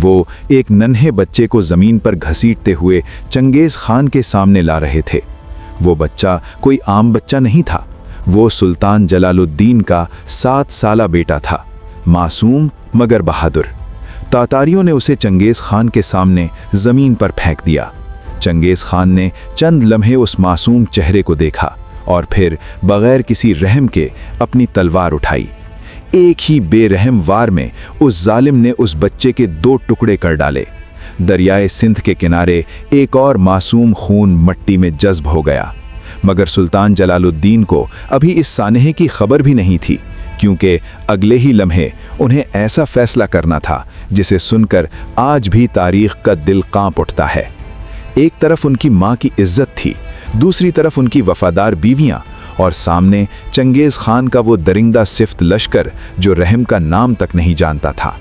वो एक नन्हे बच्चे को जमीन पर घसीटते हुए चंगेज खान के सामने ला रहे थे। वो बच्चा कोई आम बच्चा नहीं था, वो सुल्तान जलालुद्दीन का 7 साला बेटा था, मासूम मगर बहादुर। तातारियों ने उसे चंगेज खान के सामने जमीन पर फेंक दिया। चंगेज खान ने चंद लम्हे उस मासूम चेहरे को देखा और फिर बगैर किसी रहम के अपनी तलवार उठाई। एक ही बेरहम वार में उस जालिम ने उस बच्चे के 2 टुकड़े कर डाले। दरियाए सिंध के किनारे एक और मासूम खून मट्टी में जज्ब हो गया, मगर सुल्तान जलालुद्दीन को अभी इस सानहे की खबर भी नहीं थी, क्योंकि अगले ही लम्हे उन्हें ऐसा फैसला करना था जिसे सुनकर आज भी तारीख का दिल कांप उठता है। एक तरफ उनकी माँ की इज्जत थी, दूसरी तरफ उनकी वफादार बीवियाँ, और सामने चंगेज खान का वो दरिंदा सिफ्त लश्कर जो रहम का नाम तक नहीं जानता था।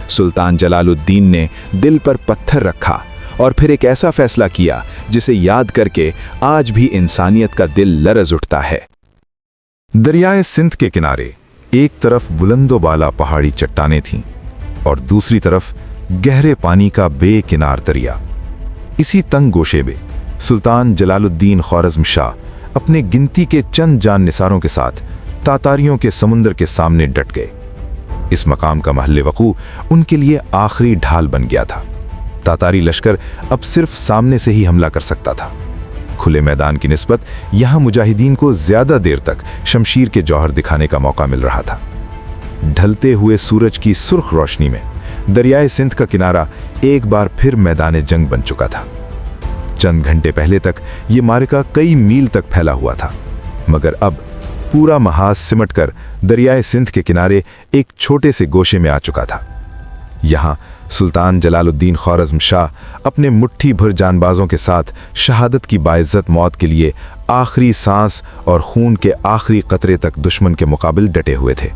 सुल्तान जलालुद्दीन ने दिल पर पत्थर रखा और फिर एक ऐसा फैसला किया जिसे याद करके आज भी इंसानियत का दिल लरज उठता है। दरियाए सिंध के किनारे एक तरफ बुलंदोबाला पहाड़ी चट्टानें थीं और दूसरी तरफ गहरे पानी का बेकिनार दरिया। इसी तंग गोशे में सुल्तान जलालुद्दीन ख्वारज़्म शाह अपने गिनती के चंद जान निसारों के साथ तातारियों के समुद्र के सामने डट गए। इस मकाम का महल वकू उनके लिए आखिरी ढाल बन गया था। तातारी लश्कर अब सिर्फ सामने से ही हमला कर सकता था। खुले मैदान की निस्बत यहां मुजाहिदीन को ज्यादा देर तक शमशीर के जौहर दिखाने का मौका मिल रहा था। ढलते हुए सूरज की सुर्ख रोशनी में दरियाए सिंध का किनारा एक बार फिर मैदान जंग बन चुका था। चंद घंटे पहले तक ये मार्का कई मील तक फैला हुआ था, मगर अब पूरा महाज सिमटकर दरियाए सिंध के किनारे एक छोटे से गोशे में आ चुका था। यहाँ सुल्तान जलालुद्दीन ख्वारज़्म शाह अपने मुट्ठी भर जानबाजों के साथ शहादत की बाइज्जत मौत के लिए आखिरी सांस और खून के आखिरी कतरे तक दुश्मन के मुकाबिल डटे हुए थे।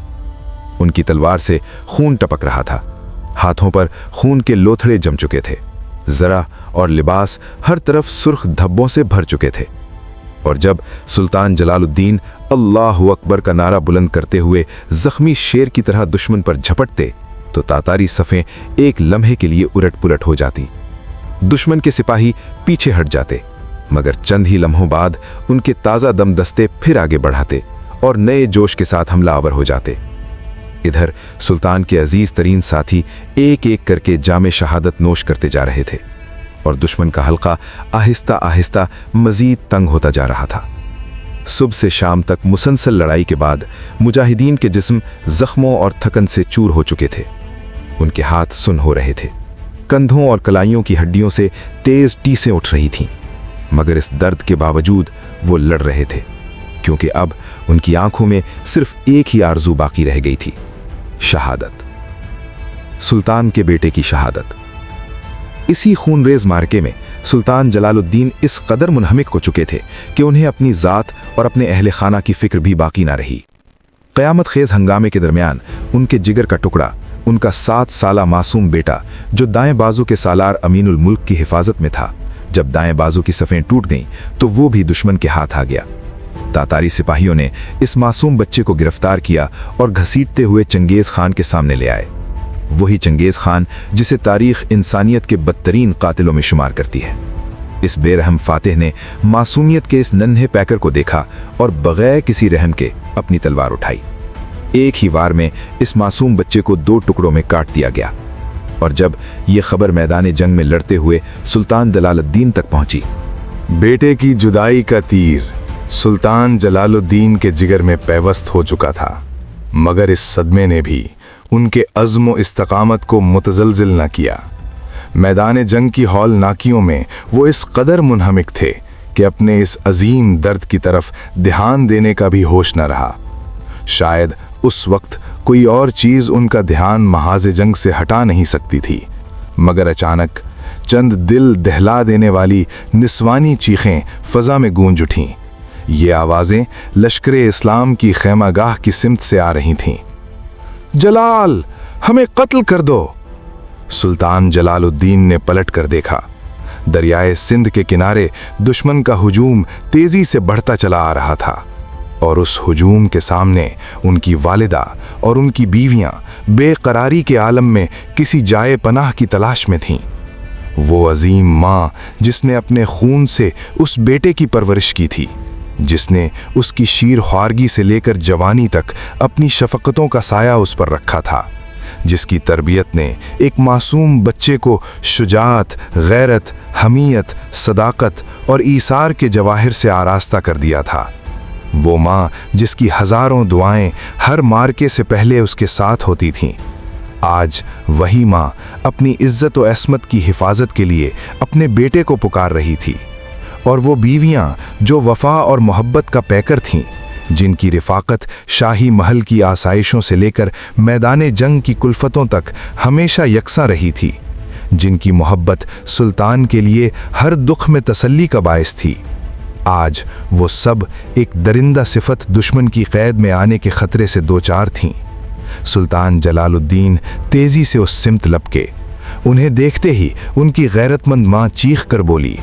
उनकी तलवार से खून टपक रहा था, हाथों पर खून के लोथड़े जम चुके थे, जरा और लिबास हर तरफ सुर्ख धब्बों से भर चुके थे। और जब सुल्तान जलालुद्दीन अल्लाहु अकबर का नारा बुलंद करते हुए जख्मी शेर की तरह दुश्मन पर झपटते तो तातारी सफ़ें एक लम्हे के लिए उलट पुलट हो जाती। दुश्मन के सिपाही पीछे हट जाते, मगर चंद ही लम्हों बाद उनके ताज़ा दम दस्ते फिर आगे बढ़ाते और नए जोश के साथ हमलावर हो जाते। इधर सुल्तान के अजीज तरीन साथी एक एक करके जामे शहादत नोश करते जा रहे थे और दुश्मन का हल्का आहिस्ता आहिस्ता मजीद तंग होता जा रहा था। सुबह से शाम तक मुसलसल लड़ाई के बाद मुजाहिदीन के जिस्म जख्मों और थकन से चूर हो चुके थे। उनके हाथ सुन हो रहे थे, कंधों और कलाइयों की हड्डियों से तेज टीसें उठ रही थीं, मगर इस दर्द के बावजूद वो लड़ रहे थे, क्योंकि अब उनकी आंखों में सिर्फ एक ही आरजू बाकी रह गई थी, शहादत, सुल्तान के बेटे की शहादत। इसी खूनरेज मार्के में सुल्तान जलालुद्दीन इस कदर मुनहमिक हो चुके थे कि उन्हें अपनी ज़ात और अपने अहले खाना की फिक्र भी बाकी ना रही। क़यामत खेज हंगामे के दरमियान उनके जिगर का टुकड़ा, उनका 7 साला मासूम बेटा जो दाएं बाजू के सालार अमीनुल मुल्क की हिफाजत में था, जब दाएं बाजू की सफ़ें टूट गईं तो वो भी दुश्मन के हाथ आ गया। तातारी सिपाहियों ने इस मासूम बच्चे को गिरफ्तार किया और घसीटते हुए चंगेज खान के सामने ले आए। वही चंगेज खान जिसे तारीख इंसानियत के बदतरीन कातिलों में शुमार करती है। इस बेरहम फातिह ने मासूमियत के इस नन्हे पैकर को देखा और बगैर किसी रहम के अपनी तलवार उठाई। एक ही वार में इस मासूम बच्चे को 2 टुकड़ों में काट दिया गया। और जब यह खबर मैदान जंग में लड़ते हुए सुल्तान जलालुद्दीन तक पहुंची, बेटे की जुदाई का तीर सुल्तान जलालुद्दीन के जिगर में पैवस्त हो चुका था, मगर इस सदमे ने भी उनके अज़्म व इस्तकामत को मुतज़लज़िल न किया। मैदान जंग की हौलनाकियों में वो इस कदर मुनहमिक थे कि अपने इस अजीम दर्द की तरफ ध्यान देने का भी होश न रहा। शायद उस वक्त कोई और चीज़ उनका ध्यान महाज़ जंग से हटा नहीं सकती थी, मगर अचानक चंद दिल दहला देने वाली निस्वानी चीखें फ़ज़ा में गूंज उठीं। ये आवाज़ें लश्कर-ए इस्लाम की खैमागाह की सिमत से आ रही थीं। जलाल, हमें कत्ल कर दो। सुल्तान जलालुद्दीन ने पलट कर देखा। दरियाए सिंध के किनारे दुश्मन का हुजूम तेजी से बढ़ता चला आ रहा था। और उस हुजूम के सामने उनकी वालिदा और उनकी बीवियां बेकरारी के आलम में किसी जाए पनाह की तलाश में थीं। वो अजीम माँ जिसने अपने खून से उस बेटे की परवरिश की थी, जिसने उसकी शीर ख्वारगी से लेकर जवानी तक अपनी शफकतों का साया उस पर रखा था, जिसकी तरबियत ने एक मासूम बच्चे को शुजाअत, गैरत, हमीयत, सदाकत और ईसार के जवाहिर से आरास्ता कर दिया था। वो माँ जिसकी हज़ारों दुआएं हर मार्के से पहले उसके साथ होती थीं, आज वही माँ अपनी इज्जत व अस्मत की हिफाजत के लिए अपने बेटे को पुकार रही थी। और वो बीवियाँ जो वफा और मोहब्बत का पैकर थीं, जिनकी रिफाकत शाही महल की आसाइशों से लेकर मैदान जंग की कुल्फतों तक हमेशा यकसा रही थी, जिनकी मोहब्बत सुल्तान के लिए हर दुख में तसल्ली का बायस थी, आज वो सब एक दरिंदा सिफत दुश्मन की कैद में आने के खतरे से दो चार थीं। सुल्तान जलालुद्दीन तेजी से उस सिमत लपके। उन्हें देखते ही उनकी गैरतमंद माँ चीख कर बोली,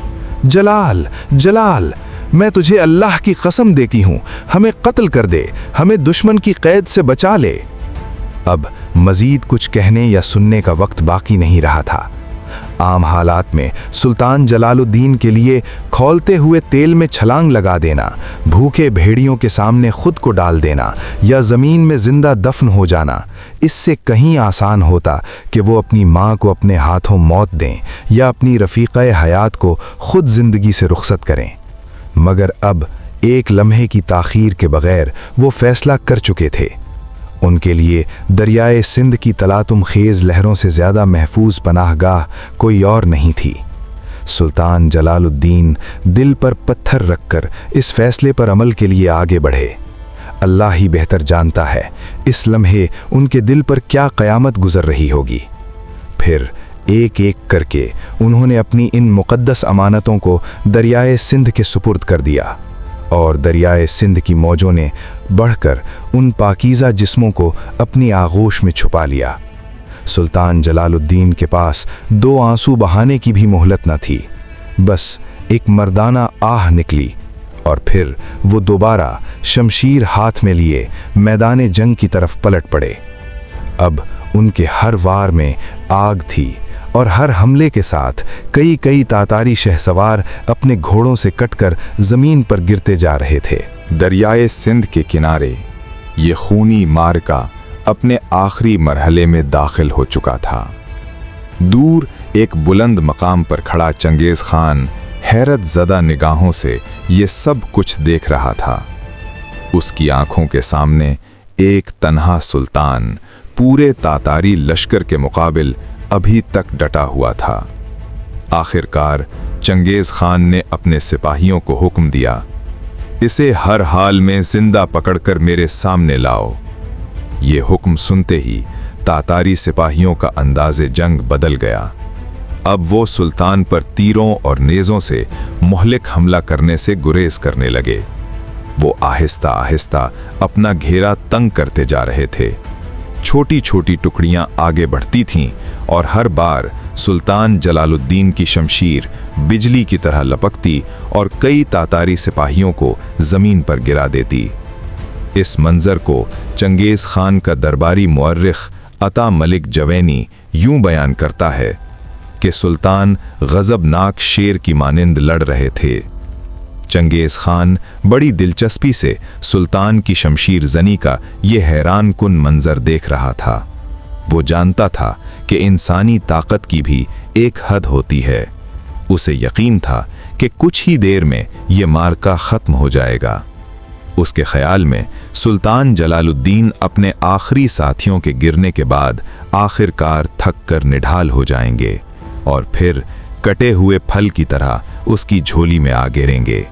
जलाल, जलाल, मैं तुझे अल्लाह की कसम देती हूँ, हमें कत्ल कर दे, हमें दुश्मन की कैद से बचा ले। अब मजीद कुछ कहने या सुनने का वक्त बाकी नहीं रहा था। आम हालात में सुल्तान जलालुद्दीन के लिए खौलते हुए तेल में छलांग लगा देना, भूखे भेड़ियों के सामने खुद को डाल देना या ज़मीन में जिंदा दफन हो जाना, इससे कहीं आसान होता कि वो अपनी माँ को अपने हाथों मौत दें या अपनी रफ़ीक़े हयात को खुद ज़िंदगी से रुखसत करें। मगर अब एक लम्हे की ताख़ीर के बग़ैर वो फ़ैसला कर चुके थे। उनके लिए दरियाए सिंध की तलातुम खेज़ लहरों से ज़्यादा महफूज पनाहगाह कोई और नहीं थी। सुल्तान जलालुद्दीन दिल पर पत्थर रखकर इस फ़ैसले पर अमल के लिए आगे बढ़े। अल्लाह ही बेहतर जानता है इस लम्हे उनके दिल पर क्या क़यामत गुज़र रही होगी। फिर एक एक करके उन्होंने अपनी इन मुक़द्दस अमानतों को दरियाए सिंध के सुपुर्द कर दिया और दरियाए सिंध की मौजों ने बढ़कर उन पाकीज़ा जिस्मों को अपनी आगोश में छुपा लिया। सुल्तान जलालुद्दीन के पास दो आंसू बहाने की भी मोहलत न थी, बस एक मर्दाना आह निकली और फिर वो दोबारा शमशीर हाथ में लिए मैदान जंग की तरफ पलट पड़े। अब उनके हर वार में आग थी और हर हमले के साथ कई कई तातारी शहसवार अपने घोड़ों से कटकर ज़मीन पर गिरते जा रहे थे। दरियाए सिंध के किनारे ये खूनी मार्का अपने आखिरी मरहले में दाखिल हो चुका था। दूर एक बुलंद मकाम पर खड़ा चंगेज़ खान हैरत ज़दा निगाहों से ये सब कुछ देख रहा था। उसकी आंखों के सामने एक तन्हा सुल्तान पूरे तातारी लश्कर के मुकाबिल अभी तक डटा हुआ था। आखिरकार चंगेज़ खान ने अपने सिपाहियों को हुक्म दिया, इसे हर हाल में जिंदा पकड़कर मेरे सामने लाओ। ये हुक्म सुनते ही तातारी सिपाहियों का अंदाज़े जंग बदल गया। अब वो सुल्तान पर तीरों और नेज़ों से मुहलिक हमला करने से गुरेज करने लगे। वो आहिस्ता आहिस्ता अपना घेरा तंग करते जा रहे थे। छोटी छोटी टुकड़ियां आगे बढ़ती थीं और हर बार सुल्तान जलालुद्दीन की शमशीर बिजली की तरह लपकती और कई तातारी सिपाहियों को ज़मीन पर गिरा देती। इस मंजर को चंगेज़ खान का दरबारी मुअर्रिख अता मलिक जवैनी यूं बयान करता है कि सुल्तान गज़बनाक शेर की मानिंद लड़ रहे थे। चंगेज़ खान बड़ी दिलचस्पी से सुल्तान की शमशीर जनी का ये हैरान कुन मंजर देख रहा था। वो जानता था कि इंसानी ताकत की भी एक हद होती है। उसे यकीन था कि कुछ ही देर में ये मार्का ख़त्म हो जाएगा। उसके ख्याल में सुल्तान जलालुद्दीन अपने आखिरी साथियों के गिरने के बाद आखिरकार थक कर निढाल हो जाएंगे और फिर कटे हुए फल की तरह उसकी झोली में आ गिरेंगे।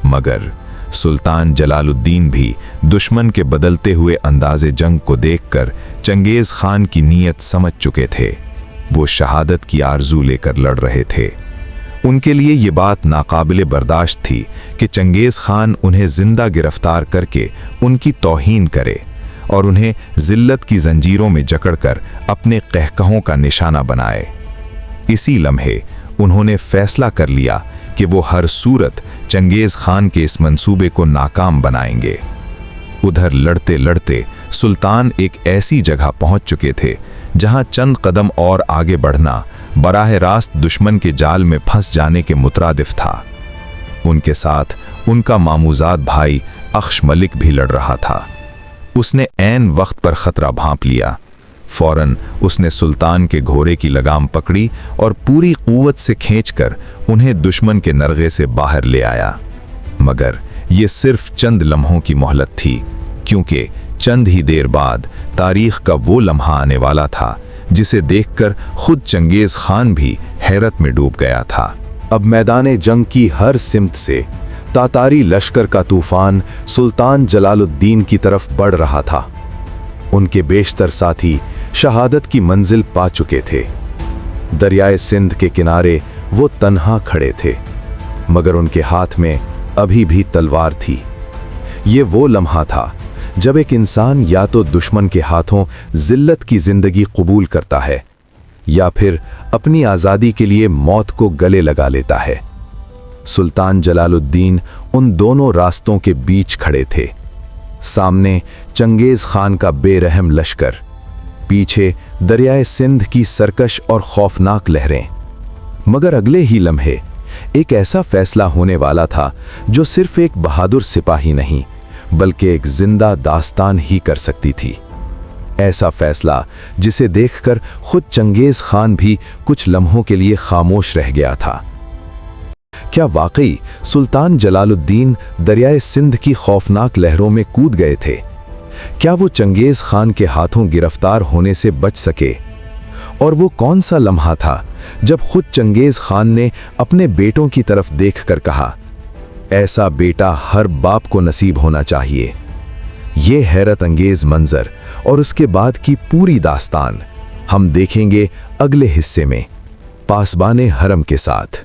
मगर सुल्तान जलालुद्दीन भी दुश्मन के बदलते हुए अंदाज़े जंग को देखकर चंगेज़ खान की नीयत समझ चुके थे। वो शहादत की आरजू लेकर लड़ रहे थे। उनके लिए ये बात नाकाबिले बर्दाश्त थी कि चंगेज़ खान उन्हें जिंदा गिरफ्तार करके उनकी तौहीन करे और उन्हें जिल्लत की जंजीरों में जकड़कर अपने कहकहों का निशाना बनाए। इसी लम्हे उन्होंने फैसला कर लिया कि वो हर सूरत चंगेज़ खान के इस मंसूबे को नाकाम बनाएंगे। उधर लड़ते लड़ते सुल्तान एक ऐसी जगह पहुंच चुके थे जहां चंद कदम और आगे बढ़ना बराह रास्त दुश्मन के जाल में फंस जाने के मुतरादिफ था। उनके साथ उनका मामूजाद भाई अख्श मलिक भी लड़ रहा था। उसने ऐन वक्त पर खतरा भांप लिया। फौरन उसने सुल्तान के घोड़े की लगाम पकड़ी और पूरी कुव्वत से खींचकर उन्हें दुश्मन के नरगे से बाहर ले आया। मगर ये सिर्फ चंद लम्हों की मोहलत थी, क्योंकि चंद ही देर बाद तारीख का वो लम्हा आने वाला था जिसे देखकर खुद चंगेज खान भी हैरत में डूब गया था। अब मैदान जंग की हर सिमत से तातारी लश्कर का तूफान सुल्तान जलालुद्दीन की तरफ बढ़ रहा था। उनके बेशतर साथी शहादत की मंजिल पा चुके थे। दरियाए सिंध के किनारे वो तन्हा खड़े थे, मगर उनके हाथ में अभी भी तलवार थी। ये वो लम्हा था जब एक इंसान या तो दुश्मन के हाथों जिल्लत की जिंदगी कबूल करता है या फिर अपनी आज़ादी के लिए मौत को गले लगा लेता है। सुल्तान जलालुद्दीन उन दोनों रास्तों के बीच खड़े थे। सामने चंगेज खान का बेरहम लश्कर, पीछे दरियाए सिंध की सरकश और खौफनाक लहरें। मगर अगले ही लम्हे एक ऐसा फैसला होने वाला था जो सिर्फ एक बहादुर सिपाही नहीं बल्कि एक जिंदा दास्तान ही कर सकती थी। ऐसा फैसला जिसे देखकर खुद चंगेज खान भी कुछ लम्हों के लिए खामोश रह गया था। क्या वाकई सुल्तान जलालुद्दीन दरियाए सिंध की खौफनाक लहरों में कूद गए थे? क्या वो चंगेज खान के हाथों गिरफ्तार होने से बच सके? और वो कौन सा लम्हा था जब खुद चंगेज खान ने अपने बेटों की तरफ देखकर कहा, ऐसा बेटा हर बाप को नसीब होना चाहिए। ये हैरत अंगेज मंजर और उसके बाद की पूरी दास्तान हम देखेंगे अगले हिस्से में पासबाने हरम के साथ।